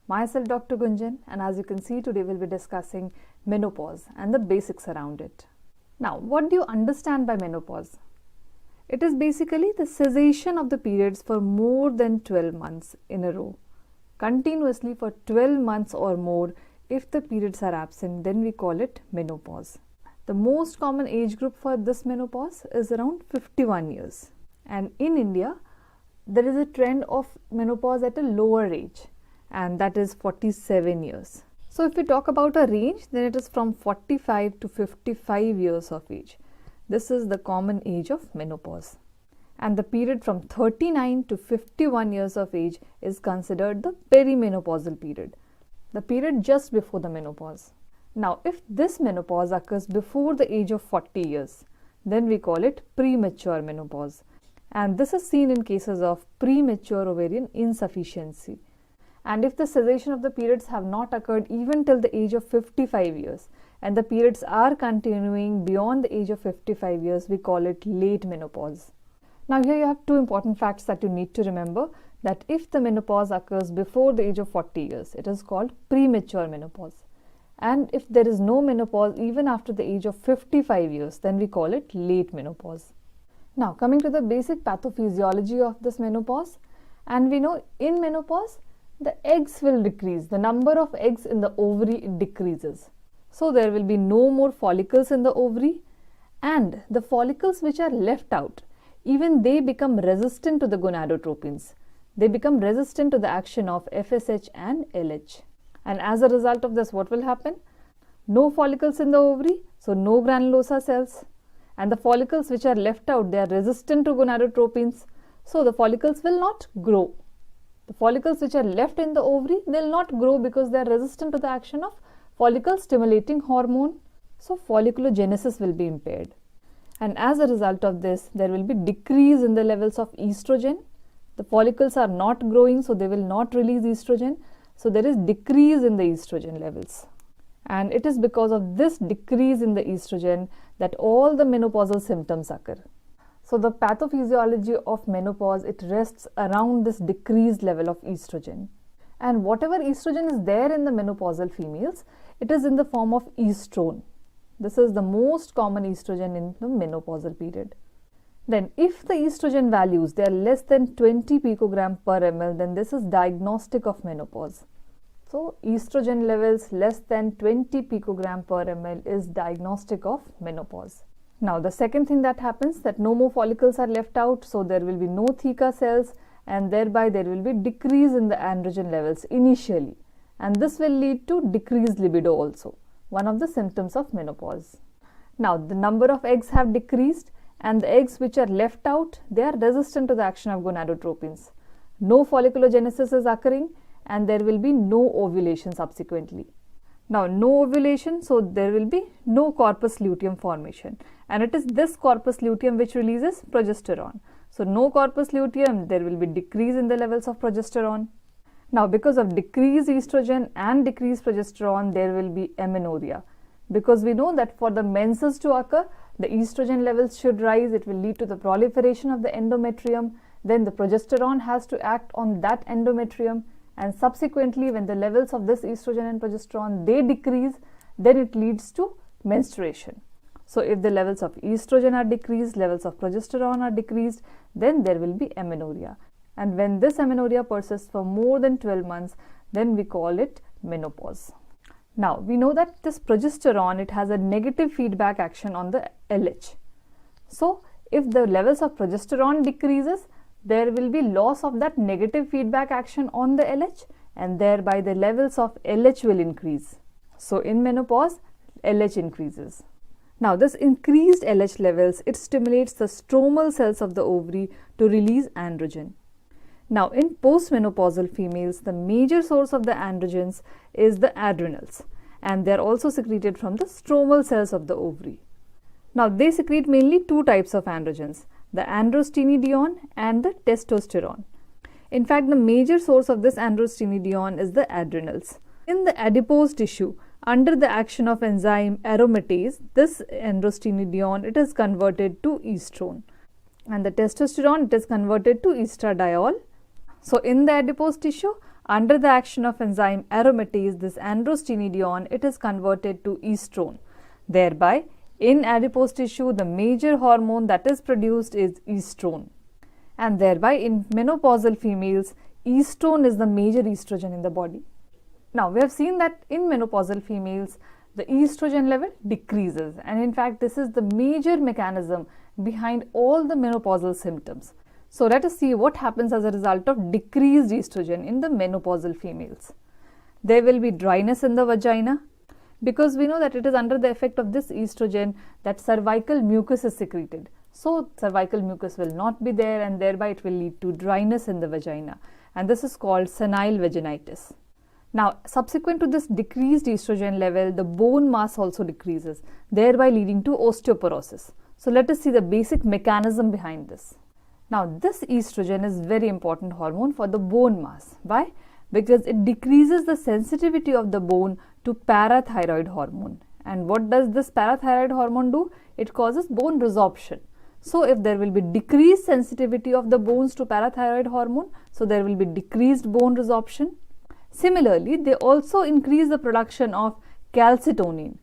Myself Dr. Gunjan, and as you can see, today we'll be discussing menopause and the basics around it. Now, what do you understand by menopause? It is basically the cessation of the periods for more than 12 months in a row. Continuously for 12 months or more, if the periods are absent, then we call it menopause. The most common age group for this menopause is around 51 years. And in India, there is a trend of menopause at a lower age, and that is 47 years. So if we talk about a range, then it is from 45 to 55 years of age. This is the common age of menopause. And the period from 39 to 51 years of age is considered the peri-menopausal period, the period just before the menopause. Now, if this menopause occurs before the age of 40 years, then we call it premature menopause. And this is seen in cases of premature ovarian insufficiency. And if the cessation of the periods have not occurred even till the age of 55 years, and the periods are continuing beyond the age of 55 years, we call it late menopause. Now here you have two important facts that you need to remember, that if the menopause occurs before the age of 40 years, it is called premature menopause. And if there is no menopause even after the age of 55 years, then we call it late menopause. Now coming to the basic pathophysiology of this menopause, and we know in menopause, the eggs will decrease. The number of eggs in the ovary decreases. So there will be no more follicles in the ovary, and the follicles which are left out, even they become resistant to the gonadotrophins. They become resistant to the action of FSH and LH. And as a result of this, what will happen? No follicles in the ovary, so no granulosa cells. And the follicles which are left out, they are resistant to gonadotrophins, so the follicles will not grow. The follicles which are left in the ovary, they will not grow because they are resistant to the action of follicle stimulating hormone. So folliculogenesis will be impaired. And as a result of this, there will be decrease in the levels of estrogen. The follicles are not growing, so they will not release estrogen. So there is decrease in the estrogen levels. And it is because of this decrease in the estrogen that all the menopausal symptoms occur. So the pathophysiology of menopause, it rests around this decreased level of estrogen. And whatever estrogen is there in the menopausal females, it is in the form of estrone. This is the most common estrogen in the menopausal period. Then if the estrogen values, they are less than 20 picogram per ml, then this is diagnostic of menopause. So estrogen levels less than 20 picogram per ml is diagnostic of menopause. Now the second thing that happens, that no more follicles are left out, so there will be no theca cells, and thereby there will be decrease in the androgen levels initially, and this will lead to decreased libido also, one of the symptoms of menopause. Now the number of eggs have decreased, and the eggs which are left out, they are resistant to the action of gonadotrophins. No folliculogenesis is occurring, and there will be no ovulation subsequently. Now no ovulation, so there will be no corpus luteum formation, and it is this corpus luteum which releases progesterone. So no corpus luteum, there will be decrease in the levels of progesterone. Now because of decreased estrogen and decreased progesterone, there will be amenorrhea, because we know that for the menses to occur, the estrogen levels should rise. It will lead to the proliferation of the endometrium. Then the progesterone has to act on that endometrium, and subsequently when the levels of this estrogen and progesterone, they decrease, then it leads to menstruation. So if the levels of estrogen are decreased, levels of progesterone are decreased, then there will be amenorrhea. And when this amenorrhea persists for more than 12 months, then we call it menopause. Now we know that this progesterone, it has a negative feedback action on the LH. So if the levels of progesterone decreases, there will be loss of that negative feedback action on the LH, and thereby the levels of LH will increase. So in menopause, LH increases. Now this increased LH levels, it stimulates the stromal cells of the ovary to release androgen. Now in postmenopausal females, the major source of the androgens is the adrenals, and they are also secreted from the stromal cells of the ovary. Now they secrete mainly two types of androgens, the androstenedione and the testosterone. In fact, the major source of this androstenedione is the adrenals. In the adipose tissue, under the action of enzyme aromatase, this androstenedione, it is converted to estrone. and the testosterone, it is converted to estradiol. So in the adipose tissue, under the action of enzyme aromatase, this androstenedione, it is converted to estrone. Thereby, in adipose tissue, the major hormone that is produced is estrone. And thereby, in menopausal females, estrone is the major estrogen in the body. Now, we have seen that in menopausal females, the estrogen level decreases, and in fact, this is the major mechanism behind all the menopausal symptoms. So, let us see what happens as a result of decreased estrogen in the menopausal females. There will be dryness in the vagina, because we know that it is under the effect of this estrogen that cervical mucus is secreted. So, cervical mucus will not be there, and thereby it will lead to dryness in the vagina, and this is called senile vaginitis. Now, subsequent to this decreased estrogen level, the bone mass also decreases, thereby leading to osteoporosis. So, let us see the basic mechanism behind this. Now, this estrogen is very important hormone for the bone mass. Why? Because it decreases the sensitivity of the bone to parathyroid hormone. And what does this parathyroid hormone do? It causes bone resorption. So, if there will be decreased sensitivity of the bones to parathyroid hormone, so there will be decreased bone resorption. Similarly, they also increase the production of calcitonin,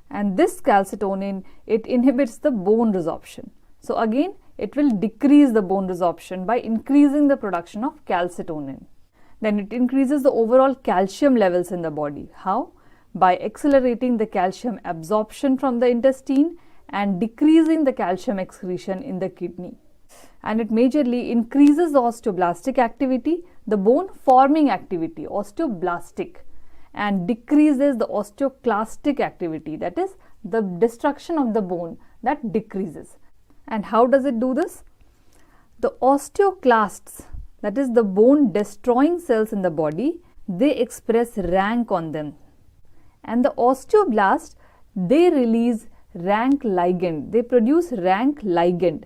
and this calcitonin, it inhibits the bone resorption. So again, it will decrease the bone resorption by increasing the production of calcitonin. Then it increases the overall calcium levels in the body. How? By accelerating the calcium absorption from the intestine and decreasing the calcium excretion in the kidney. And it majorly increases the osteoblastic activity, the bone forming activity, osteoblastic, and decreases the osteoclastic activity, that is the destruction of the bone, that decreases. And how does it do this? The osteoclasts, that is the bone destroying cells in the body, they express rank on them, and the osteoblasts, they release rank ligand, they produce rank ligand,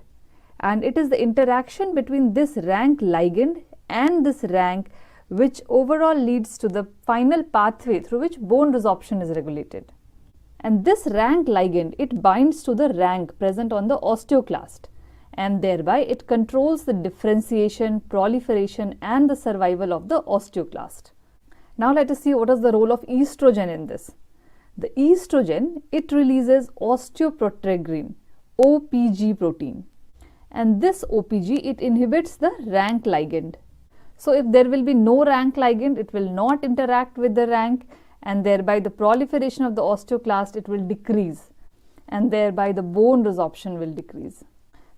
and it is the interaction between this rank ligand and this rank which overall leads to the final pathway through which bone resorption is regulated. And this rank ligand, it binds to the rank present on the osteoclast, and thereby it controls the differentiation, proliferation and the survival of the osteoclast. Now let us see what is the role of estrogen in this. The estrogen, it releases osteoprotein, OPG protein, and this OPG, it inhibits the rank ligand. So if there will be no rank ligand, it will not interact with the rank, and thereby the proliferation of the osteoclast, it will decrease, and thereby the bone resorption will decrease.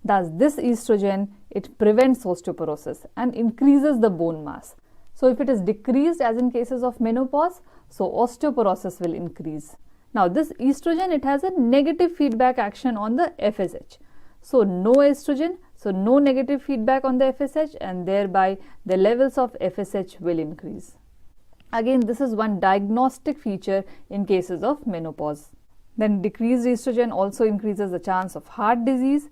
Thus, this estrogen, it prevents osteoporosis and increases the bone mass. So if it is decreased, as in cases of menopause, so osteoporosis will increase. Now this estrogen, it has a negative feedback action on the FSH. So no estrogen, so no negative feedback on the FSH, and thereby the levels of FSH will increase. Again, this is one diagnostic feature in cases of menopause. Then decreased estrogen also increases the chance of heart disease.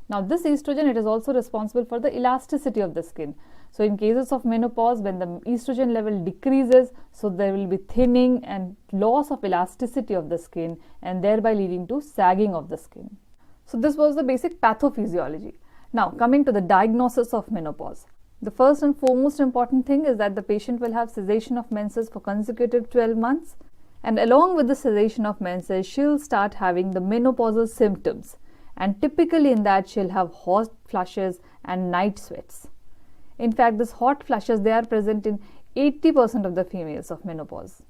Now this estrogen, it is also responsible for the elasticity of the skin. So in cases of menopause, when the estrogen level decreases, so there will be thinning and loss of elasticity of the skin, and thereby leading to sagging of the skin. So this was the basic pathophysiology. Now coming to the diagnosis of menopause. The first and foremost important thing is that the patient will have cessation of menses for consecutive 12 months, and along with the cessation of menses, she'll start having the menopausal symptoms, and typically in that she'll have hot flushes and night sweats. In fact, these hot flushes, they are present in 80% of the females of menopause.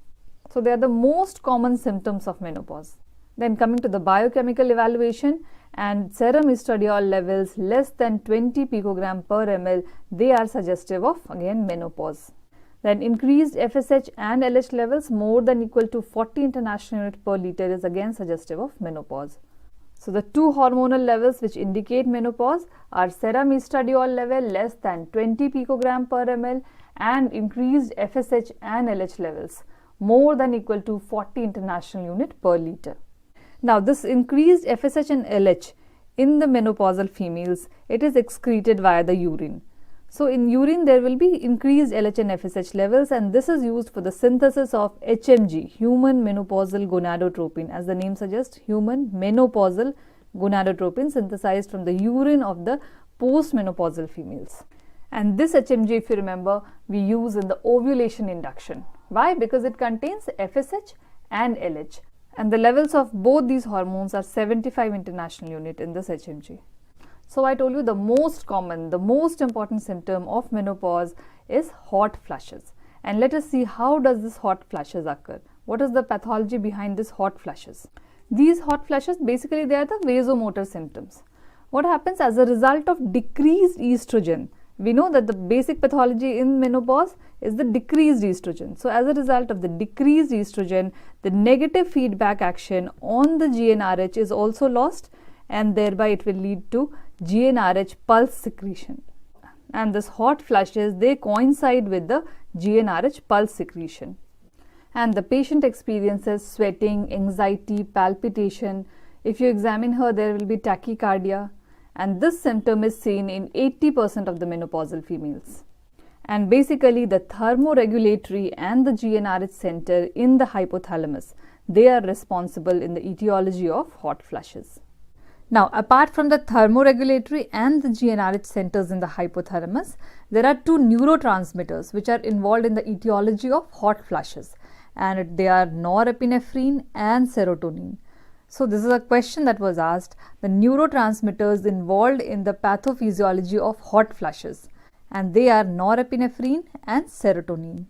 So they are the most common symptoms of menopause. Then coming to the biochemical evaluation, and serum estradiol levels less than 20 picogram per ml, they are suggestive of again menopause. Then increased FSH and LH levels more than equal to 40 international units per liter is again suggestive of menopause. So the two hormonal levels which indicate menopause are serum estradiol level less than 20 picogram per ml and increased FSH and LH levels more than equal to 40 international units per liter. Now this increased FSH and LH in the menopausal females, it is excreted via the urine. So in urine there will be increased LH and FSH levels, and this is used for the synthesis of HMG, human menopausal gonadotropin, as the name suggests, human menopausal gonadotropin synthesized from the urine of the postmenopausal females. And this HMG, if you remember, we use in the ovulation induction. Why? Because it contains FSH and LH. And the levels of both these hormones are 75 international unit in this HMG. So I told you the most common, the most important symptom of menopause is hot flushes. And let us see how does this hot flushes occur. What is the pathology behind this hot flushes? These hot flushes, basically they are the vasomotor symptoms. What happens as a result of decreased estrogen? We know that the basic pathology in menopause is the decreased estrogen. So as a result of the decreased estrogen, the negative feedback action on the GnRH is also lost, and thereby it will lead to GnRH pulse secretion. And this hot flushes, they coincide with the GnRH pulse secretion. And the patient experiences sweating, anxiety, palpitation. If you examine her, there will be tachycardia. And this symptom is seen in 80% of the menopausal females. And basically the thermoregulatory and the GnRH center in the hypothalamus, they are responsible in the etiology of hot flushes. Now, apart from the thermoregulatory and the GnRH centers in the hypothalamus, there are two neurotransmitters which are involved in the etiology of hot flushes, and they are norepinephrine and serotonin. So this is a question that was asked, the neurotransmitters involved in the pathophysiology of hot flushes, and they are norepinephrine and serotonin.